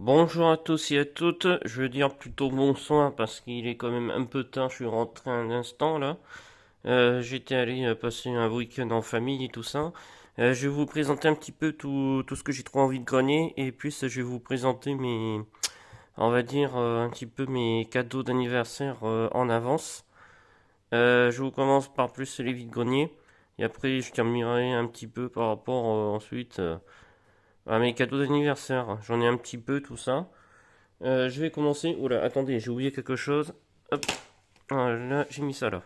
Bonjour à tous et à toutes, je veux dire plutôt bonsoir parce qu'il est quand même un peu tard, je suis rentré un instant là. J'étais allé passer un week-end en famille et tout ça. Je vais vous présenter un petit peu tout ce que j'ai trop envie de grogner et puis je vais vous présenter on va dire un petit peu mes cadeaux d'anniversaire en avance. Je vous commence par plus les vides-greniers et après je terminerai un petit peu par rapport ensuite à mes cadeaux d'anniversaire. J'en ai un petit peu tout ça. Je vais commencer. Oula, attendez, j'ai oublié quelque chose. Hop, là, j'ai mis ça là.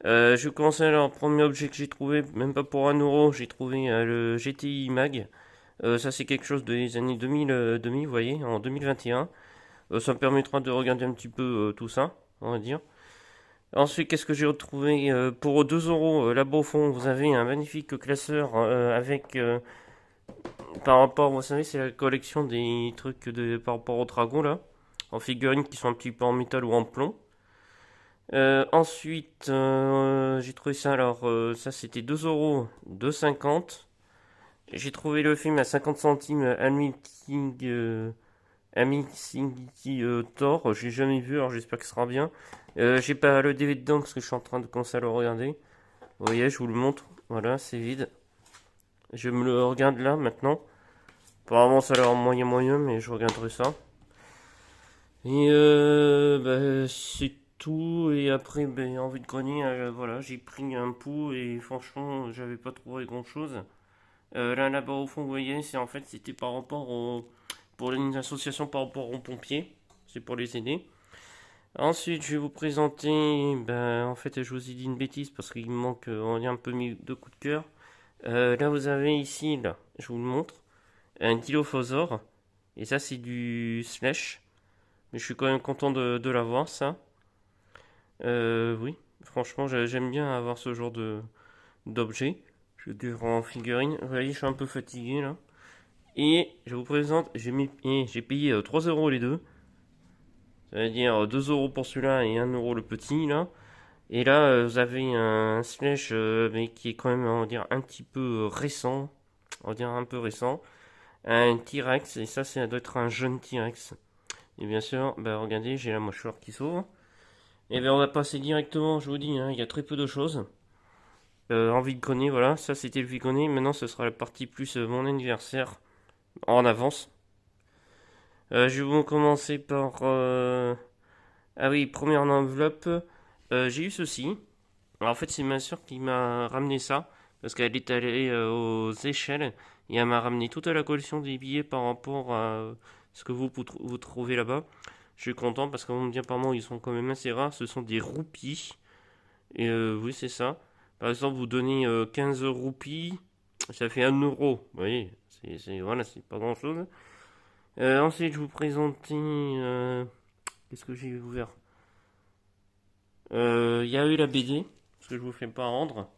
Je vais commencer alors. Premier objet que j'ai trouvé, même pas pour 1 euro, j'ai trouvé le GTI Mag. Ça, c'est quelque chose des années 2000, vous voyez, en 2021. Ça me permettra de regarder un petit peu tout ça, on va dire. Ensuite, qu'est-ce que j'ai retrouvé pour 2 euros là-bas au fond, vous avez un magnifique classeur avec par rapport, vous savez, c'est la collection des trucs par rapport au dragon là, en figurines qui sont un petit peu en métal ou en plomb. Ensuite, j'ai trouvé ça, alors ça c'était 2 euros 2,50. J'ai trouvé le film à 50 centimes, Amazing Thor. J'ai jamais vu, alors j'espère que ce sera bien. J'ai pas le DVD dedans parce que je suis en train de commencer à le regarder. Vous voyez, je vous le montre. Voilà, c'est vide. Je me le regarde là maintenant. Apparemment, ça a l'air moyen moyen, mais je regarderai ça. Et c'est tout. Et après, envie de grogner, voilà, j'ai pris un pot et franchement, j'avais pas trouvé grand chose. Là-bas au fond, vous voyez, c'était par rapport pour une association par rapport aux pompiers. C'est pour les aider. Ensuite, je vais vous présenter, en fait, je vous ai dit une bêtise parce qu'il me manque, on a un peu mis deux coups de cœur. Là, vous avez ici, là, je vous le montre, un Dilophosaure. Et ça, c'est du Slash. Mais je suis quand même content de l'avoir, ça. Oui, franchement, j'aime bien avoir ce genre d'objet. Je veux dire, en figurine. Vous voyez, je suis un peu fatigué là. Et je vous présente, j'ai payé 3 euros les deux. Ça veut dire 2 euros pour celui-là et 1 euro le petit là. Et là, vous avez un Slash, mais qui est quand même, on va dire, un petit peu récent. On va dire un peu récent. Un T-Rex, et ça doit être un jeune T-Rex. Et bien sûr, regardez, j'ai la mâchoire qui s'ouvre. Et bien on va passer directement, je vous dis, hein, il y a très peu de choses. En vide-grenier, voilà, ça c'était le vide-grenier. Maintenant ce sera la partie plus mon anniversaire en avance. Je vais vous commencer par... Ah oui, première enveloppe. J'ai eu ceci. Alors, en fait c'est ma soeur qui m'a ramené ça. Parce qu'elle est allée aux échelles. Et elle m'a ramené toute la collection des billets par rapport à ce que vous trouvez là-bas. Je suis content parce qu'on me dit apparemment ils sont quand même assez rares. Ce sont des roupies. Et oui, c'est ça. Par exemple, vous donnez 15 roupies, ça fait 1 euro. Vous voyez, voilà, c'est pas grand chose. Ensuite, je vous présente. Qu'est-ce que j'ai ouvert? Il y a eu la BD, parce que je vous fais pas rendre.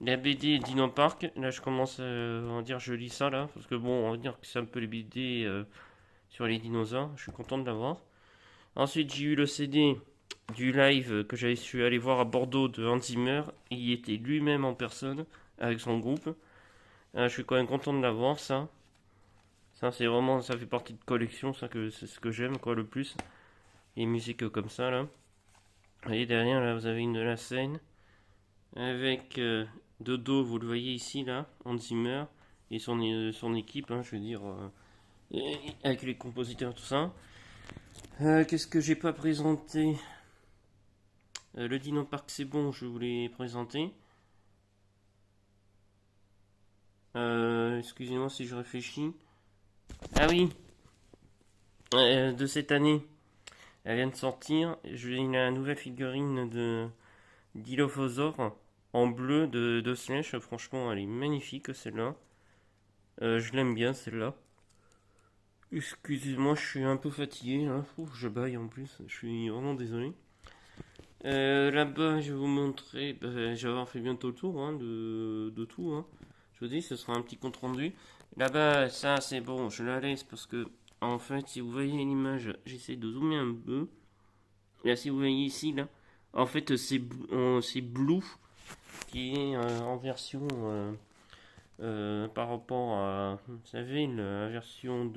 La BD Dino Park, là je commence, on va dire, je lis ça là, parce que bon, on va dire que c'est un peu les BD sur les dinosaures, je suis content de l'avoir. Ensuite, j'ai eu le CD du live que j'avais su aller voir à Bordeaux de Hans Zimmer. Il y était lui-même en personne avec son groupe. Je suis quand même content de l'avoir, ça. Ça, c'est vraiment, ça fait partie de collection, ça que c'est ce que j'aime quoi le plus. Les musiques comme ça là. Et derrière là, vous avez une de la scène avec de dos, vous le voyez ici là, Hans Zimmer et son équipe, hein, je veux dire, avec les compositeurs tout ça. Qu'est-ce que j'ai pas présenté? Le Dino Park, c'est bon, je vous l'ai présenté. Excusez-moi si je réfléchis. Ah oui, de cette année, elle vient de sortir. J'ai la nouvelle figurine de Dilophosaure en bleu de Slash. Franchement, elle est magnifique celle-là. Je l'aime bien celle-là. Excusez-moi, je suis un peu fatigué là. Ouf, je baille en plus. Je suis vraiment désolé. Là-bas, je vais vous montrer. Je vais avoir fait bientôt le tour hein, de tout. Hein. Je vous dis, ce sera un petit compte rendu. Là-bas, ça c'est bon, je la laisse parce que, en fait, si vous voyez l'image, j'essaie de zoomer un peu. Là, si vous voyez ici, là, en fait, c'est Blue qui est en version par rapport à, vous savez, la version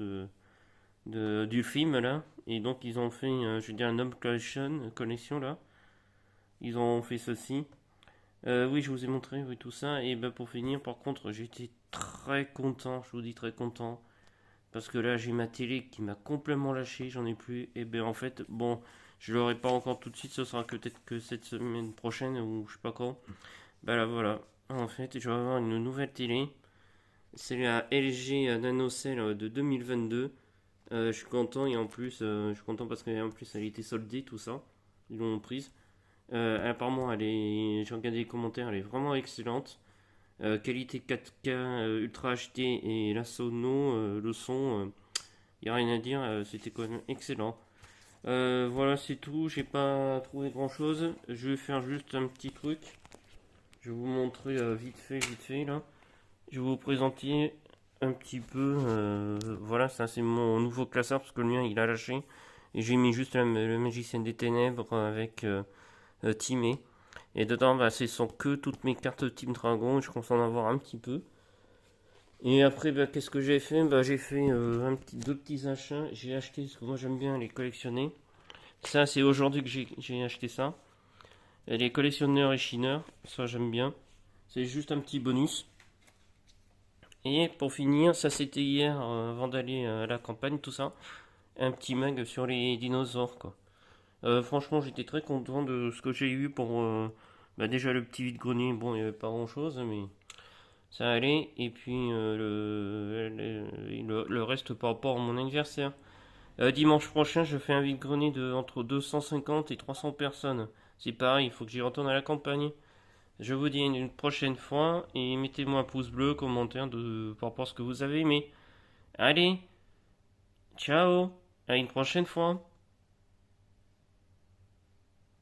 du film là. Et donc ils ont fait, je veux dire, un Home collection là. Ils ont fait ceci. Oui, je vous ai montré oui, tout ça. Et ben pour finir, par contre, j'étais très content, je vous dis très content. Parce que là, j'ai ma télé qui m'a complètement lâché, j'en ai plus. Et ben en fait, bon, je l'aurai pas encore tout de suite, ce sera peut-être que cette semaine prochaine ou je sais pas quand. Ben là, voilà. En fait, je vais avoir une nouvelle télé. C'est la LG NanoCell de 2022. Je suis content et en plus, je suis content parce qu'en plus, elle était soldée, tout ça. Ils l'ont prise. Apparemment, j'ai regardé les commentaires, elle est vraiment excellente. Qualité 4K, Ultra HD et la sono, le son, il n'y a rien à dire, c'était quand même excellent. Voilà, c'est tout, j'ai pas trouvé grand chose. Je vais faire juste un petit truc. Je vais vous montrer vite fait là. Je vais vous présenter un petit peu. Voilà, ça c'est mon nouveau classeur parce que le mien il a lâché. Et j'ai mis juste le Magicien des Ténèbres avec Timé. Et dedans, bah, ce sont que toutes mes cartes Team Dragon. Je commence à en avoir un petit peu. Et après, bah, qu'est-ce que j'ai fait? Bah, j'ai fait deux petits achats. J'ai acheté, parce que moi j'aime bien les collectionner. Ça, c'est aujourd'hui que j'ai acheté ça. Et les collectionneurs et chineurs, ça j'aime bien. C'est juste un petit bonus. Et pour finir, ça c'était hier, avant d'aller à la campagne, tout ça. Un petit mag sur les dinosaures, quoi. Franchement, j'étais très content de ce que j'ai eu pour. Bah, déjà, le petit vide-grenier, bon, il n'y avait pas grand-chose, mais ça allait. Et puis, le reste par rapport à mon anniversaire. Dimanche prochain, je fais un vide-grenier de entre 250 et 300 personnes. C'est pareil, il faut que j'y retourne à la campagne. Je vous dis une prochaine fois et mettez-moi un pouce bleu, commentaire par rapport à ce que vous avez aimé. Allez, ciao, à une prochaine fois.